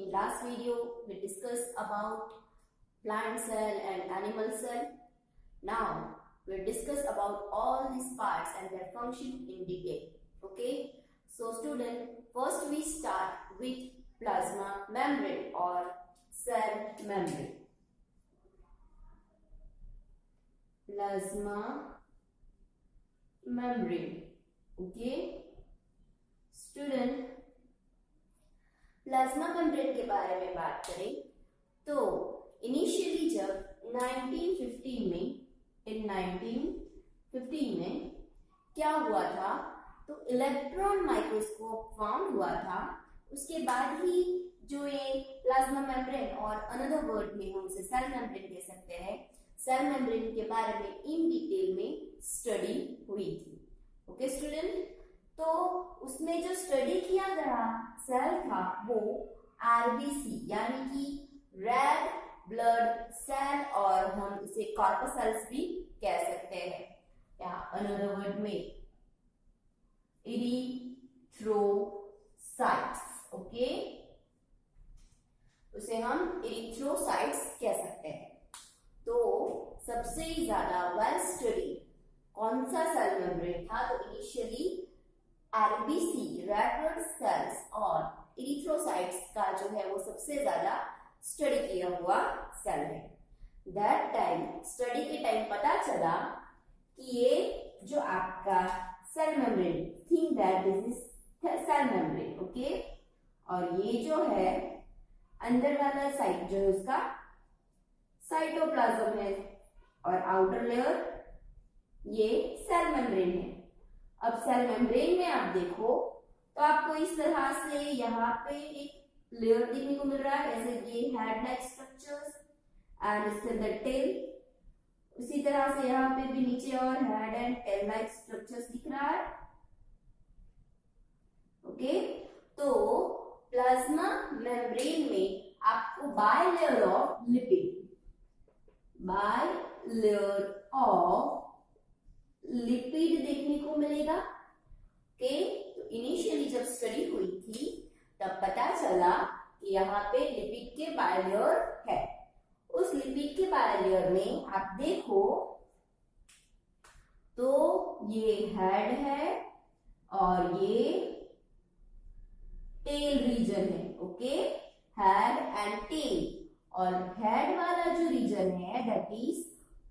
in last video we discussed about plant cell and animal cell. Now we'll discuss about all these parts and their function in detail. Okay. So student, first we start with plasma membrane or cell membrane. Plasma membrane. Okay. Student, plasma membrane के बारे में बात करें तो initially जब 1915 में क्या हुआ था, तो इलेक्ट्रॉन माइक्रोस्कोप फाउंड हुआ था। उसके बाद ही जो ये प्लाज्मा मेम्ब्रेन और अनदर वर्ड में हम उसे सेल मेम्ब्रेन कह सकते हैं, सेल मेम्ब्रेन के बारे में इन डिटेल में स्टडी हुई थी। ओके स्टूडेंट, तो उसमें जो स्टडी किया गया सेल था वो आरबीसी यानी कि रेड ब्लड सेल, और हम इसे कॉर्पसेल्स भी कह सकते हैं, या अनदर वर्ड में इरिथ्रोसाइट्स। ओके, उसे हम इरिथ्रोसाइट्स कह सकते हैं। तो सबसे ज्यादा वेल स्टडी कौन सा सेल मेम्ब्रेन था, तो initially RBC red blood cells और इरिथ्रोसाइट्स का जो है वो सबसे ज्यादा स्टडी किया हुआ सेल है। दैट टाइम स्टडी के टाइम पता चला कि ये जो आपका cell membrane, think that this is cell membrane. Okay, और ये जो है अंदर वाला साइड जो है उसका साइटोप्लाज्म है और आउटर लेयर ये सेल मेम्ब्रेन है। अब सेल मेम्ब्रेन में आप देखो तो आपको इस तरह से यहाँ पे एक लेयर देखने को मिल रहा है, ऐसे ये हेड लाइक स्ट्रक्चर्स एंड इसके अंदर टेल। उसी तरह से यहाँ पे भी नीचे और head and tail like structures दिख रहा है। ओके, तो प्लाज्मा मेम्ब्रेन में आपको बाय लेयर ऑफ लिपिड देखने को मिलेगा। ओके, तो इनिशियली जब स्टडी हुई थी तब पता चला कि यहाँ पे लिपिड के बायलेयर है। उस लिपिड के बायलेयर में आप देखो तो ये हेड है और ये टेल रीजन है। ओके, हेड एंड टेल, और हेड वाला जो रीजन है दैट इज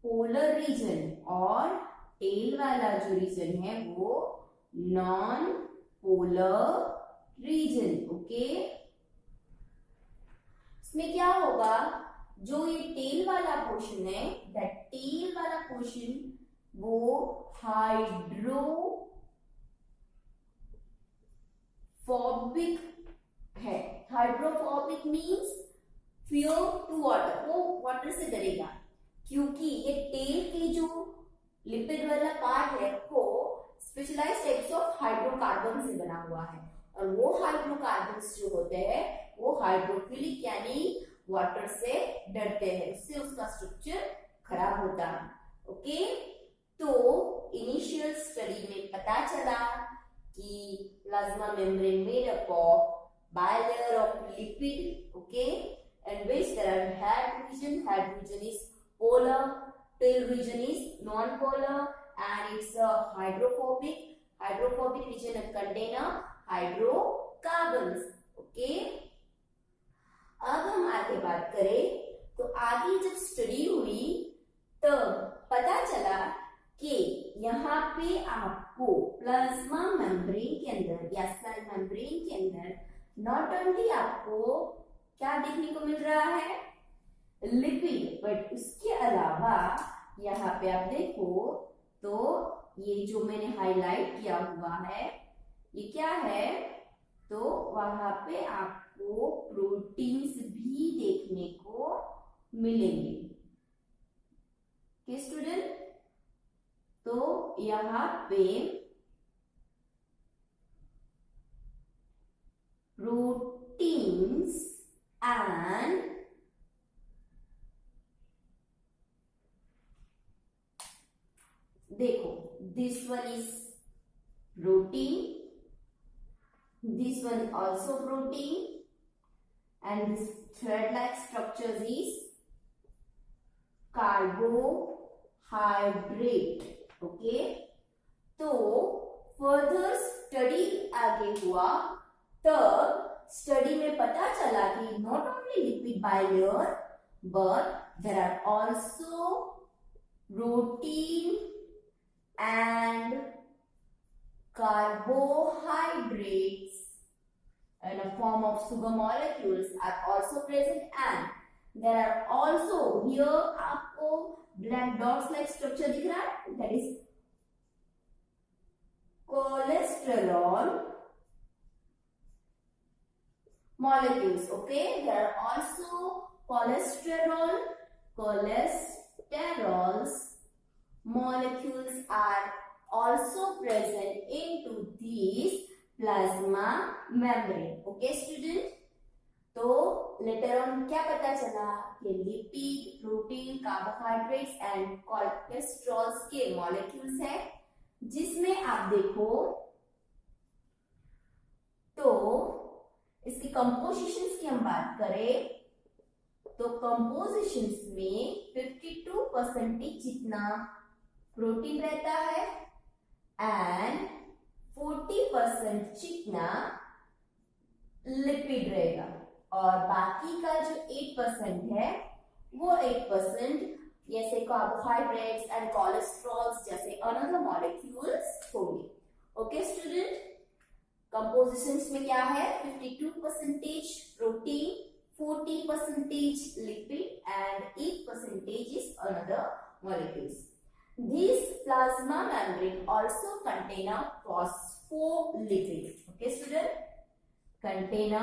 पोलर रीजन और टेल वाला जो रीजन है वो नॉन पोलर रीजन। ओके, इसमें क्या होगा, जो ये टेल वाला पोर्शन है, दैट टेल वाला पोर्शन वो हाइड्रोफोबिक है। Hydrophobic means fear to water, वो वाटर से डरेगा, क्योंकि ये टेल के जो लिपिड वाला पार्ट है वो स्पेशलाइज्ड टाइप्स ऑफ हाइड्रोकार्बन से बना हुआ है, और वो हाइड्रोकार्बन्स जो होते हैं वो हाइड्रोफिलिक यानी वाटर से डरते हैं, उससे उसका स्ट्रक्चर खराब होता है। ओके, तो इनिशियल स्टडी में पता चला कि plasma membrane made up of bilayer of lipid, okay, and which there are head region is polar, tail region is non-polar, and it's a hydrophobic region and contain hydrocarbons. Okay, अब हम आगे बात करें तो आगे जब स्टडी हुई तब पता चला कि यहाँ पे आपको प्लाज्मा मेम्ब्रेन के अंदर या सेल मेम्ब्रेन के अंदर नॉट ओनली आपको क्या देखने को मिल रहा है, लिपिड, बट उसके अलावा यहाँ पे आप देखो तो ये जो मैंने हाईलाइट किया हुआ है ये क्या है, तो वहां पे आपको प्रोटीन्स भी देखने को मिलेंगे। ओके स्टूडेंट, तो यहाँ पे proteins and देखो this one is protein, this one also protein, and this thread like structure is carbohydrate. Okay, तो फर्दर स्टडी आगे हुआ, तब स्टडी में पता चला कि not only lipid bilayer but there are also protein and carbohydrates in a form of sugar molecules are also present, and there are also here आपको black dots like structure दिख रहा है, that is cholesterol molecules. Okay, there are also cholesterols molecules are also present into this plasma membrane. Okay student, तो later on क्या पता चला कि lipid, protein, carbohydrates and cholesterols के मॉलिक्यूल्स है, जिसमें आप देखो तो इसकी कंपोजिशंस की हम बात करें तो कंपोजिशंस में 52% जितना प्रोटीन रहता है एंड 40% जितना लिपिड रहेगा, और बाकी का जो 8% है वो 8% जैसे कार्बोहाइड्रेट्स एंड कोलेस्ट्रॉल्स जैसे अनदर मॉलिक्यूल्स होंगे. ओके स्टूडेंट, कंपोजिशंस में क्या है, 52% protein, 40% lipid and 8% is another molecules. This plasma membrane also contain a phospholipid. Okay student, contain a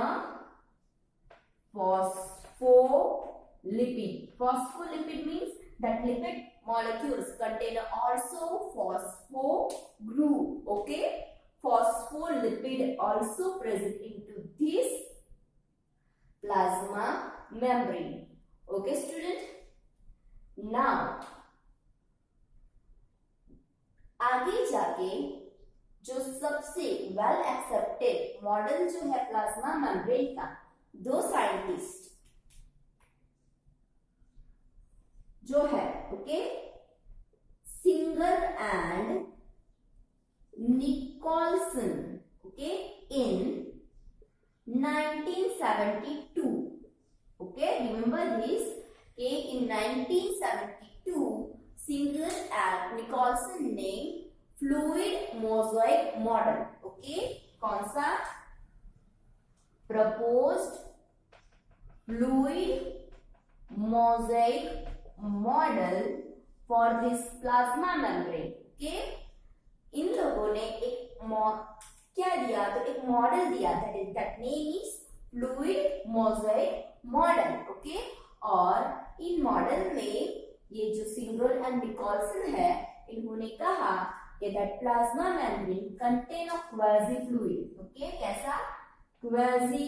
phospholipid. Phospholipid means that lipid molecules contain also phospho group. Okay, phospholipid also present into this plasma membrane. Okay student, now आगे जाके जो सबसे well accepted model जो है plasma membrane का, दो scientist जो है okay, Singer and Nicolson, okay, in 1972. Okay, remember this. Okay, in 1972, Singer and Nicholson ने fluid mosaic model, okay, कौन सा proposed fluid mosaic model for this plasma membrane. Okay, इन लोगों ने एक क्या दिया, तो एक मॉडल दिया, that name is fluid mosaic model. Okay, और इन मॉडल में ये जो सिंगर एंड निकोलसन है, इन्होंने कहा कि that plasma membrane contain of quasi fluid. Okay, कैसा क्वाजी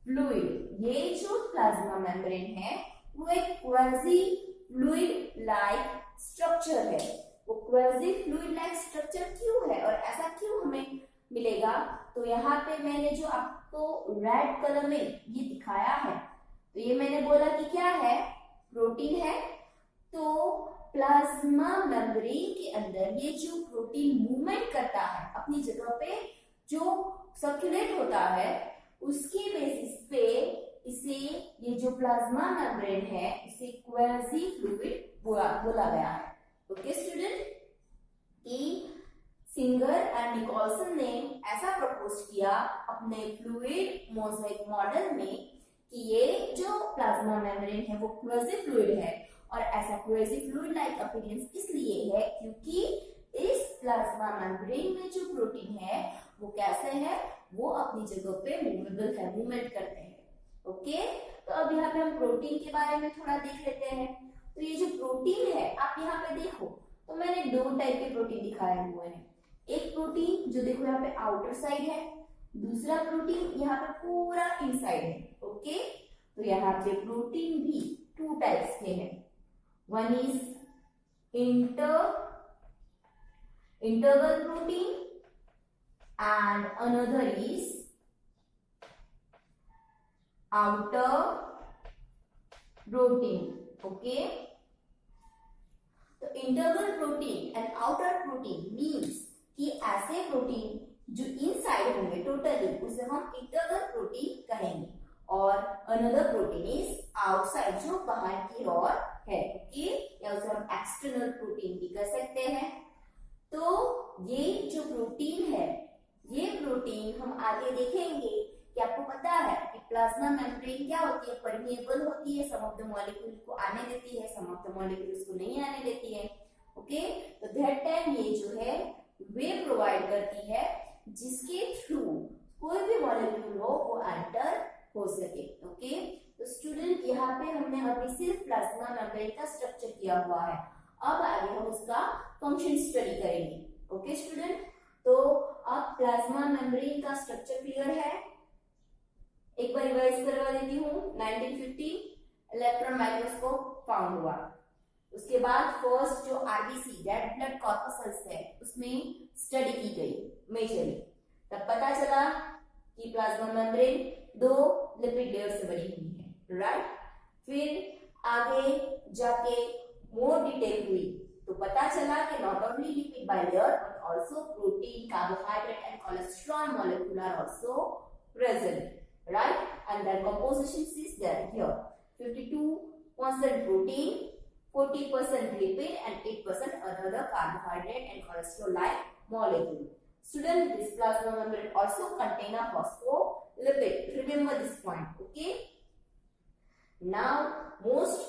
फ्लूइड, ये जो प्लाज्मा मेम्ब्रेन है वो एक क्वाजी फ्लूइड लाइक स्ट्रक्चर है. वो क्वाजी फ्लूइड लाइक स्ट्रक्चर क्यों है और ऐसा क्यों हमें मिलेगा, तो यहाँ पे मैंने जो आपको रेड कलर में ये दिखाया है, तो ये मैंने बोला कि क्या है, प्रोटीन है. तो प्लाज्मा मेम्ब्रेन के अंदर ये जो प्रोटीन मूवमेंट करता है अपनी जगह पे, जो सर्कुलेट होता है, उसके बेसिस पे इसे, ये जो प्लाज्मा मेम्ब्रेन है, इसे क्वाजी फ्लूइड बोला गया है. ओके स्टूडेंट, कि सिंगर एंड निकोलसन ने ऐसा प्रपोज किया अपने फ्लूइड मोज़ाइक मॉडल में कि ये जो प्लाज्मा मेम्ब्रेन है वो क्वाजी फ्लूइड है, और ऐसा क्वाजी फ्लूइड लाइक अपीयरेंस इसलिए है क्योंकि इस प्लाज्मा मेम्ब्रेन में जो प्रोटीन है वो कैसे है, वो अपनी जगह पे मूवेबल है, मूवमेंट करते हैं. ओके, तो अब यहाँ पे हम प्रोटीन के बारे में थोड़ा देख लेते हैं. तो ये जो प्रोटीन है, आप यहाँ पे देखो तो मैंने दो टाइप के प्रोटीन दिखाए हुए हैं. एक प्रोटीन जो देखो यहाँ पे आउटर साइड है, दूसरा प्रोटीन यहाँ पे पूरा इनसाइड है. ओके, तो यहाँ पे प्रोटीन भी टू टाइप्स के हैं. One is interval protein and another is outer protein. Okay, तो internal protein and outer protein means कि ऐसे प्रोटीन जो इनसाइड होंगे टोटली उसे हम इंटरनल प्रोटीन कहेंगे, और अनदर प्रोटीन इज आउटसाइड जो बाहर की ओर है. ओके, या उसे हम एक्सटर्नल प्रोटीन भी कह सकते हैं. तो ये जो प्रोटीन है, ये प्रोटीन हम आगे देखेंगे कि आपको पता है कि प्लाज्मा मेम्ब्रेन क्या होती है, परमिएबल होती है, सम ऑफ द मॉलिक्यूल को आने देती है, सम ऑफ द मॉलिक्यूल्स को नहीं आने देती है. ओके, तो दैट टाइम ये जो है वे प्रोवाइड करती है जिसके थ्रू कोई भी मॉलिक्यूल हो वो एंटर हो सके. ओके, तो स्टूडेंट यहाँ पे हमने अभी सिर्फ प्लाज्मा मेम्ब्रेन का स्ट्रक्चर किया हुआ है, अब आगे हम उसका फंक्शन स्टडी करेंगे. ओके स्टूडेंट, तो अब प्लाज्मा मेम्ब्रेन का स्ट्रक्चर क्लियर है. एक बार रिवाइज करवा देती हूँ. 1950 इलेक्ट्रॉन माइक्रोस्कोप फाउंड हुआ. उसके बाद फर्स्ट जो आरबीसी रेड ब्लड कॉर्पस्कल्स है उसमें स्टडी की गई मेजरली. तब पता चला कि प्लाज्मा मेम्ब्रेन दो लिपिड लेयर से बनी हुई है. राइट, फिर आगे जाके मोर डिटेल हुई तो पता चला कि not only lipid bilayer but also protein, carbohydrate and cholesterol molecule are also present, right? And their composition is there here. 52% protein, 40% lipid and 8% other carbohydrate and cholesterol-like molecule. Student, this plasma membrane also contain a phospholipid. Remember this point, okay? Now, most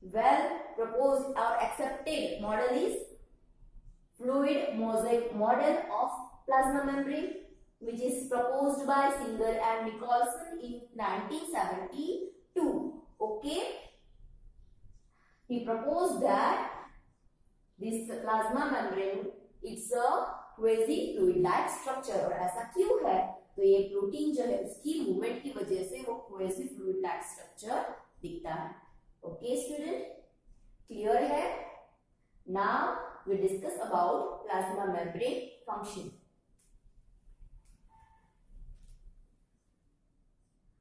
well proposed or accepted model is fluid mosaic model of plasma membrane, which is proposed by Singer and Nicholson in 1972. Okay, he proposed that this plasma membrane it's a quasi fluid like structure. और ऐसा क्यों है? तो ये protein जो है उसकी movement की वजह से वो quasi fluid like structure दिखता है. Okay student, clear है? Now we discuss about plasma membrane function.